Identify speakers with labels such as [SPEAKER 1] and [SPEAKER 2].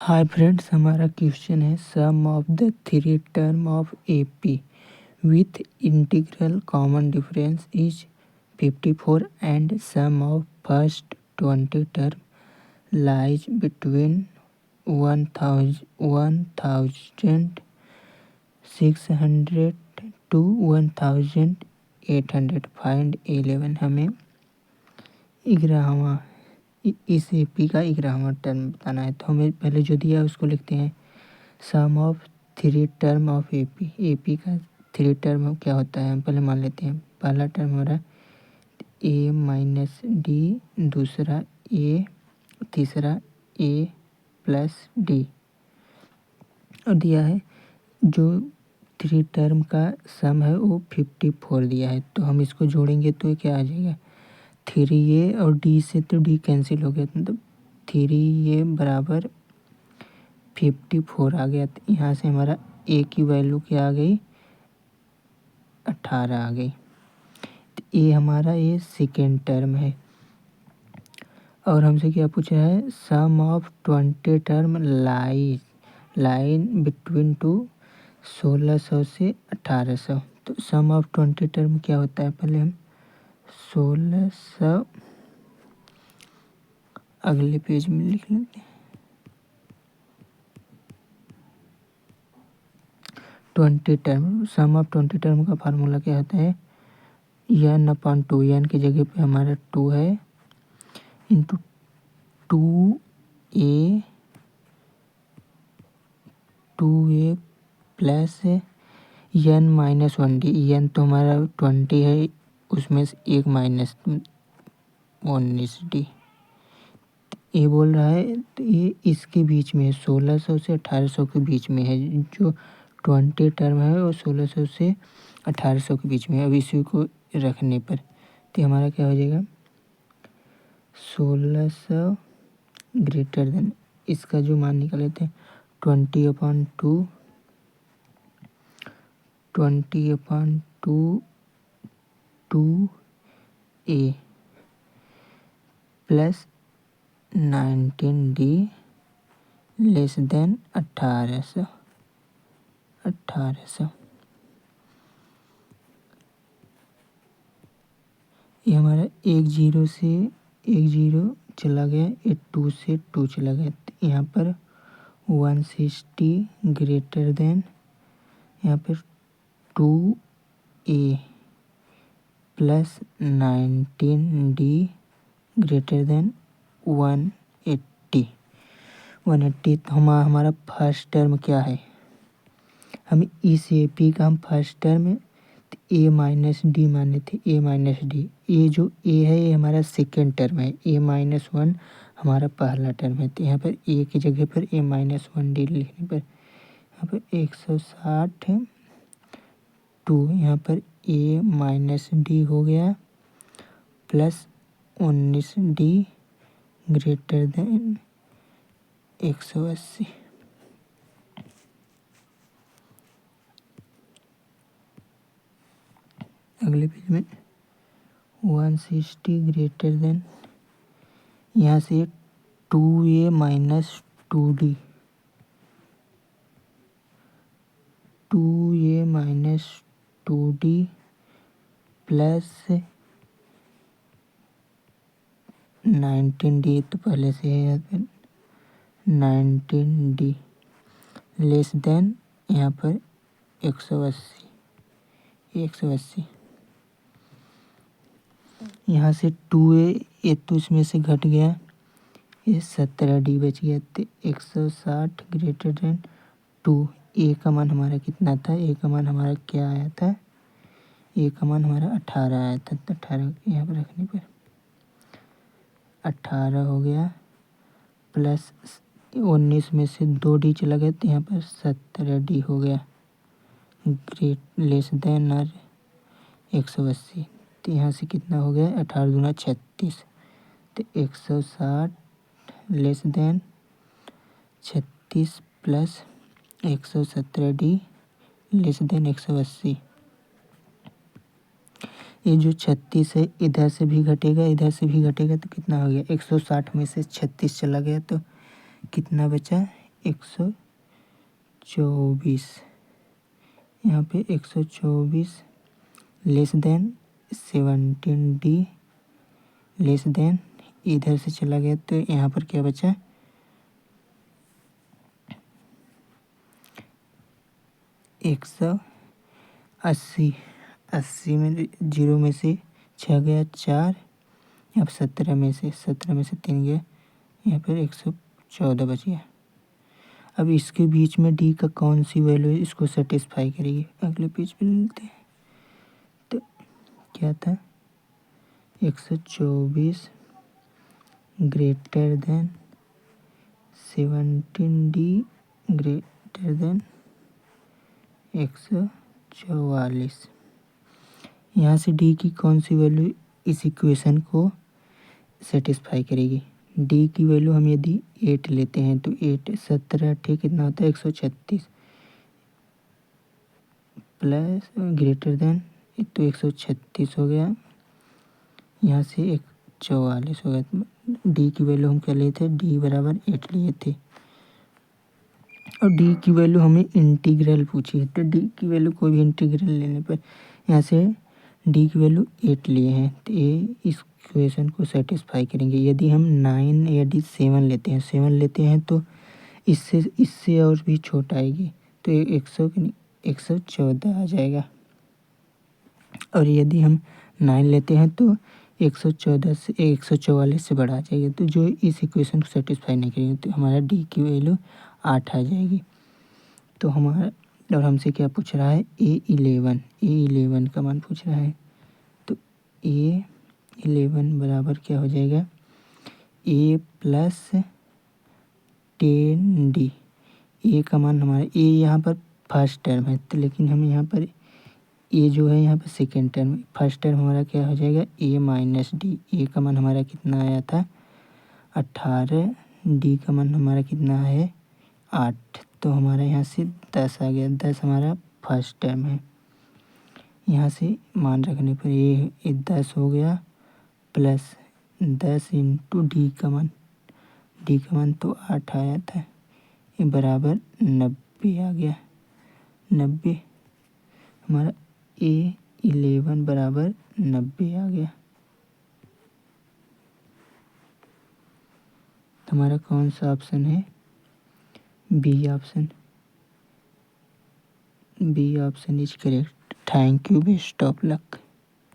[SPEAKER 1] Hi friends, हमारा question है sum of the three term of AP with integral common difference is 54 and sum of first 20 term lies between 1600 to 1800। Find 11। हमें 11वां इस AP का 11वां term बताना है। तो हमें पहले जो दिया है उसको लिखते हैं। Sum of three term of AP. AP का थ्री टर्म क्या होता है हम पहले मान लेते हैं। पहला टर्म हो रहा है ए माइनस डी, दूसरा ए, तीसरा ए प्लस डी। और दिया है जो थ्री टर्म का सम है वो 54 दिया है। तो हम इसको जोड़ेंगे तो क्या आ जाएगा, 3a और डी से तो डी कैंसिल हो गया, मतलब 3a बराबर 54 आ गया। तो यहाँ से हमारा ए की वैल्यू क्या आ गई, 18 आ गई। तो ये हमारा ये सेकेंड टर्म है। और हमसे क्या पूछा है, sum of 20 term line between to 1600 से 1800। तो सम ऑफ 20 टर्म क्या होता है, पहले हम 1600 अगले पेज में लिख लेते हैं। 20 टर्म, सम ऑफ 20 टर्म का फार्मूला क्या होता है, n अपॉन 2। n की जगह पे हमारा 2 है into 2a plus n minus 1d। n तो हमारा 20 है, उसमें से एक माइनस 19d। ये बोल रहा है तो ये इसके बीच में है, 1600 से 1800 के बीच में है। जो 20 टर्म है वो 1600 से 1800 के बीच में है। अब इसी को रखने पर तो हमारा क्या हो जाएगा, 1600 ग्रेटर देन, इसका जो मान निकाले थे 20/2 2a plus 19d less than 1800। ये हमारा एक जीरो चला गया, ये 2 से 2 चला गया। तो यहाँ पर 160 ग्रेटर देन, यहाँ पर 2a plus 19d greater than 180। तो हमारा फर्स्ट टर्म क्या है, हम इस एपी का हम फर्स्ट टर्म तो ए माइनस डी माने थे, ए माइनस डी। ये जो ए है ये हमारा सेकेंड टर्म है, ए माइनस 1 हमारा पहला टर्म है। तो यहाँ पर ए की जगह पर ए माइनस 1d लिखने पर यहाँ पर 160 है 2, यहाँ पर ए माइनस डी हो गया प्लस 19d ग्रेटर देन 180। अगले पेज में 160 ग्रेटर देन, यहाँ से 2a minus 2d, 2a minus 2d plus 19d, तो पहले से है 19d लेस देन यहाँ पर 180। यहाँ से 2a ये तो इसमें से घट गया, ये 17d बच गया। तो 160 ग्रेटर देन 2। ए का मान हमारा कितना था, ए का मान हमारा क्या आया था, ए का मान हमारा 18 आया था। तो 18 यहाँ पर रखने पर 18 हो गया प्लस 19 में से 2d चला गया, तो यहाँ पर 17d हो गया ग्रेट लेस देन और 180। तो यहाँ से कितना हो गया, 18 दूना 36। तो 160 less than 36 plus 117d less than 180। ये जो 36 है इधर से भी घटेगा, इधर से भी घटेगा, तो कितना हो गया, 160 में से 36 चला गया तो कितना बचा, 124, यहाँ पे 124 less than 17D less than, इधर से चला गया तो यहाँ पर क्या बचा 180, 80 में 0 में से 6 गया 4, यहाँ पर 17 में से 3 गया, यहाँ पर 114 बच गया। अब इसके बीच में डी का कौन सी वैल्यू है इसको सेटिस्फाई करेगी, अगले पेज पे ले लेते हैं। तो क्या था 124 greater than 17D greater than 144। यहाँ से डी की कौन सी वैल्यू इस इक्वेशन को सेटिस्फाई करेगी। डी की वैल्यू हम यदि 8 लेते हैं तो 8 17 ठीक कितना होता है 136 प्लस ग्रेटर देन तो 136 हो गया, यहाँ से 144 हो गया। डी की वैल्यू हम क्या लिए थे, डी बराबर 8 लिए थे और डी की वैल्यू हमें इंटीग्रल पूछी है, तो डी की वैल्यू कोई भी इंटीग्रल लेने पर यहाँ से डी की वैल्यू 8 लिए हैं तो ये इस इक्वेशन को सेटिस्फाई करेंगे। यदि हम 9 यदि 7 लेते हैं तो इससे और भी छोटा आएगी तो 114 आ जाएगा। और यदि हम 9 लेते हैं तो 114 से 144 से बढ़ा जाएगा, तो जो इस इक्वेशन को सेटिस्फाई नहीं करेंगे तो हमारा डी की वैल्यू 8 आ जाएगी। तो हमारा और हमसे क्या पूछ रहा है A11 का मान पूछ रहा है। तो A11 बराबर क्या हो जाएगा A प्लस 10D। ए का मान हमारा ए यहाँ पर फर्स्ट टर्म है तो लेकिन हम यहाँ पर ए जो है यहाँ पर सेकेंड टर्म, फर्स्ट टर्म हमारा क्या हो जाएगा A माइनस डी। ए का मान हमारा कितना आया था 18, डी का मान हमारा कितना है 8, तो हमारा यहाँ से 10 आ गया। 10 हमारा फर्स्ट टर्म है, यहाँ से मान रखने पर ये 10 हो गया प्लस 10 इंटू डी का मान तो 8 आया था, ये बराबर 90 आ गया। 90 हमारा A11 बराबर 90 आ गया। हमारा कौन सा ऑप्शन है, B option is correct. Thank you, best of luck.